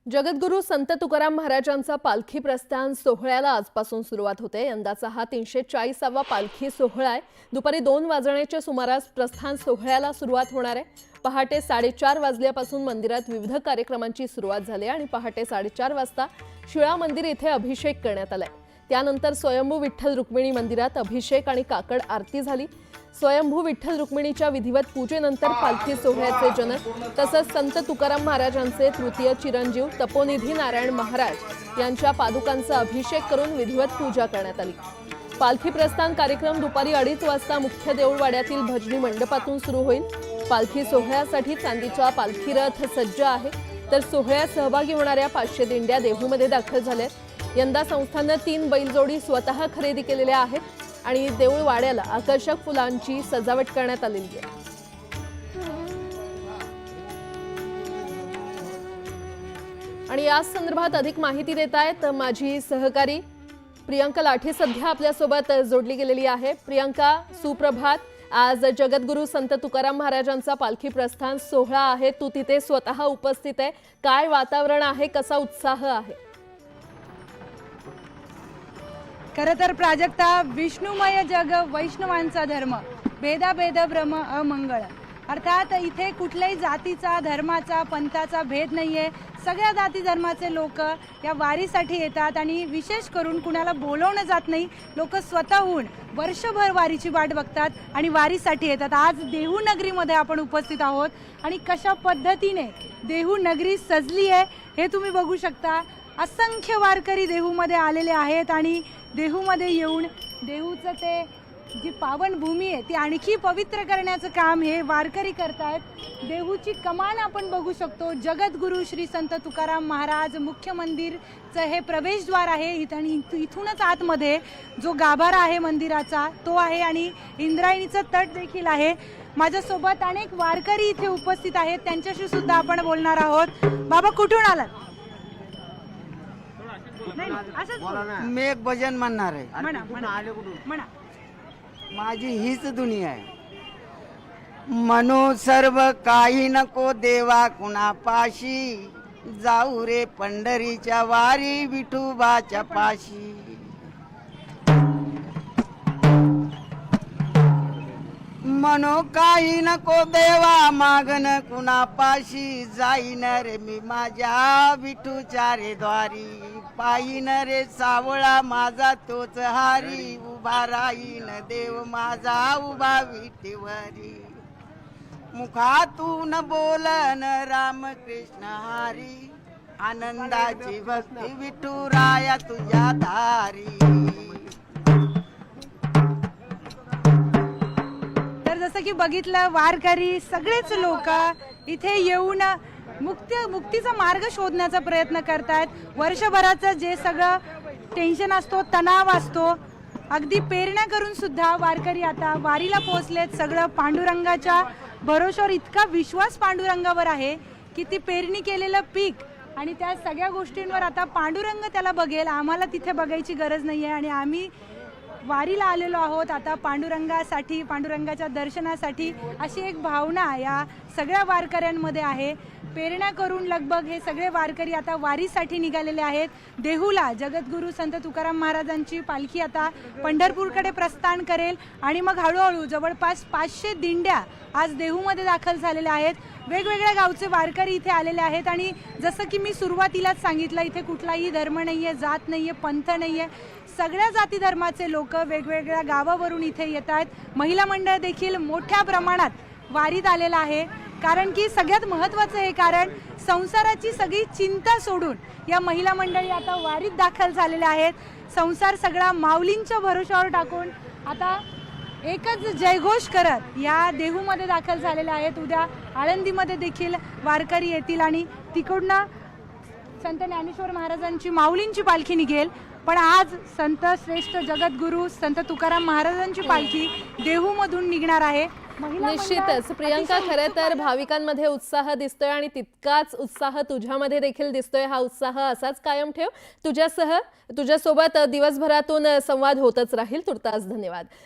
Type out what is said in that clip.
जगद्गुरू संत तुकाराम महाराजांचा पालखी प्रस्थान सोहळ्याला आजपासून सुरुवात होते। यंदाचा हा 340वा पालखी सोहळा आहे। दुपारी 2 वाजण्याच्या सुमारास प्रस्थान सोहळ्याला सुरुवात होणार आहे। पहाटे 4:30 वाजल्यापासून मंदिरात विविध कार्यक्रमांची सुरुवात झाली आणि पहाटे 4:30 वाजता शिळा मंदिर येथे अभिषेक करण्यात आलाय। त्यानंतर स्वयंभू विठ्ठल रुक्मिणी मंदिरात अभिषेक आणि काकड आरती झाली। स्वयंभू विठ्ठल रुक्मिणीच्या विधिवत पूजेनंतर पालखी सोहळ्याचे जनक तसंच संत तुकाराम महाराजांचे तृतीय चिरंजीव तपोनिधी नारायण महाराज यांच्या पादुकांचा अभिषेक करून विधिवत पूजा करण्यात आली। पालखी प्रस्थान कार्यक्रम दुपारी 2:30 वाजता मुख्य देऊळवाड्यातील भजनी मंडपातून सुरू होईल। पालखी सोहळ्यासाठी चांदीचा पालखी रथ सज्ज आहे, तर सोहळ्यात सहभागी होणाऱ्या 500 दिंड्या देहूमध्ये दाखल झाल्यात। यंदा संस्थानं 3 बैलजोडी स्वतः खरेदी केलेल्या आहेत आणि देऊळवाड्याला आकर्षक फुलांची सजावट करण्यात आलेली आहे। आणि या संदर्भात अधिक माहिती देत आहेत माझी सहकारी प्रियंका लाठी सध्या आपल्या सोबत जोडली गेलेली आहे। प्रियंका, सुप्रभात। आज जगद्गुरू संत तुकाराम महाराजांचा पालखी प्रस्थान सोहळा आहे, तू तिथे स्वतः उपस्थित आहे, काय वातावरण आहे, कसा उत्साह आहे? खरं तर प्राजक्ता, विष्णुमय जग वैष्णवांचा धर्म, भेदा भेद भ्रम अमंगळ। अर्थात इथे कुठल्याही जातीचा, धर्माचा, पंथाचा भेद नाहीये। सगळ्या जाती धर्माचे लोक या वारीसाठी येतात आणि विशेष करून कुणाला बोलवणं जात नाही, लोक स्वतःहून वर्षभर वारीची वाट बघतात आणि वारीसाठी येतात। आज देहू नगरीमध्ये आपण उपस्थित आहोत आणि कशा पद्धतीने देहू नगरी सजली आहे हे तुम्ही बघू शकता। असंख्य वारकरी देहूमध्ये आलेले आहेत आणि देहूमध्ये येऊन देहूचं ते जी पावन भूमी आहे ती आणखी पवित्र करण्याचं काम हे वारकरी करतायत। देहूची कमान आपण बघू शकतो। जगद्गुरू श्री संत तुकाराम महाराज मुख्य मंदिरचं हे प्रवेशद्वार आहे। इथूनच आतमध्ये जो गाभारा आहे मंदिराचा तो आहे आणि इंद्रायणीचं तट देखील आहे। माझ्यासोबत अनेक वारकरी इथे उपस्थित आहेत, त्यांच्याशी सुद्धा आपण बोलणार आहोत। बाबा, कुठून आलात? मी एक भजन म्हणणार आहे। म्हणा। माझी हीच दुनिया आहे। म्हणू सर्व काही नको देवा कुणापाशी, जाऊ रे पंढरीच्या वारी विठोबाच्या पाशी। म्हणू काही नको देवा मागन कुणापाशी, जाईन रे मी माझ्या विठूच्या रे द्वारी। पायीन रे सावळा माझा तोच हारी, उभा राहीन देव माझा उभा विठेवरी। मुखातून बोलन राम कृष्ण हरी, आनंदाची भक्ती विठुराया तुझ्या दारी। जसं की बघितलं, वारकरी सगळेच लोक इथे येऊन मुक्तीचा मार्ग शोधण्याचा प्रयत्न करतायत। वर्षभराचं जे सगळं टेन्शन असतो, तणाव असतो, अगदी पेरण्या करून सुद्धा वारकरी आता वारीला पोहोचलेत। सगळं पांडुरंगाच्या भरोश्यावर इतका विश्वास पांडुरंगावर आहे की ती पेरणी केलेलं पीक आणि त्या सगळ्या गोष्टींवर आता पांडुरंग त्याला बघेल, आम्हाला तिथे बघायची गरज नाहीये आणि आम्ही वारीला आलेलो आहोत आता पांडुरंगासाठी, पांडुरंगाच्या दर्शनासाठी, अशी एक भावना या सगळ्या वारकऱ्यांमध्ये आहे। पेरण्या करून लगभग हे सगळे वारकरी आता वारीसाठी निघालेले आहेत। देहूला जगद्गुरू संत तुकाराम महाराजांची पालखी आता पंढरपूरकडे प्रस्थान करेल आणि मग हळूहळू जवळपास 500 दिंड्या आज देहूमध्ये दाखल झालेल्या आहेत। वेगवेगळ्या गावचे वारकरी इथे आलेले आहेत आणि जसं की मी सुरुवातीलाच सांगितलं, इथे कुठलाही धर्म नाहीये, जात नाहीये, पंथ नाहीये, सगळ्या जाती धर्माचे लोक वेगवेगळ्या गावावरून इथे येत आहेत। महिला मंडळ देखील मोठ्या प्रमाणात वारीत आलेलं आहे, कारण की सगळ्यात महत्त्वाचं हे कारण संसाराची सगळी चिंता सोडून या महिला मंडळी आता वारीत दाखल झालेल्या आहेत। संसार सगळा माऊलींच्या भरोश्यावर टाकून आता एकच जयघोष करत या देहूमध्ये दाखल झालेल्या आहेत। उद्या आळंदीमध्ये देखील वारकरी येतील आणि तिकडनं संत ज्ञानेश्वर महाराजांची माऊलींची पालखी निघेल। पण आज संत श्रेष्ठ जगद्गुरू संत तुकाराम महाराजांची पालखी देहूमधून निघणार आहे। निश्चितच प्रियंका, खरे तर भाविकांमध्ये उत्साह दिसतोय आणि तितकाच उत्साह तुझ्यामध्ये देखील दिसतोय। हा उत्साह असाच कायम ठेव। तुझ्यासोबत दिवसभरातून संवाद होतच राहील। तुर्तास धन्यवाद।